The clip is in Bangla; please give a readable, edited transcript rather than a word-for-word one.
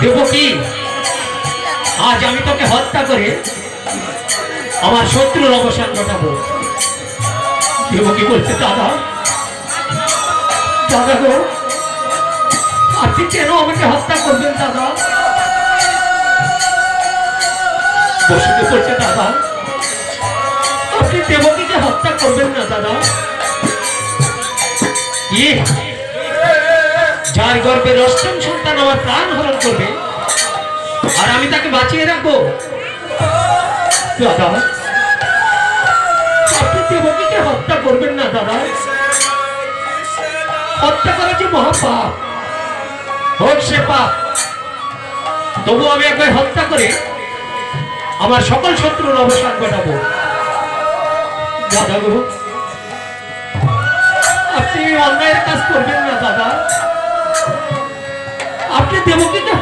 দেবকী, আজ আমি তোকে হত্যা করে আমার শত্রুর অবসান ঘটাবো। দেবকী বলছে, দাদা দাদা গো, আপনি কেন আমাকে হত্যা করবেন দাদা? বসুদেব বলছে, দাদা আপনি দেবকীকে হত্যা করবেন না দাদা। কি, যার গর্ভের অষ্টম সন্তান আমার প্রাণ হরণ করবে আর আমি তাকে বাঁচিয়ে রাখবো? দাদা আপনি দেবকীকে হত্যা করবেন না দাদা। হত্যা করা যে মহাপাপ, হোক সে পাপ, তবু আমি একবার হত্যা করে আমার সকল শত্রুর অবসান ঘটাবো। দাদা গো, আপনি অন্যায়ের কাজ করবেন না দাদা। আপনি দেবকীকে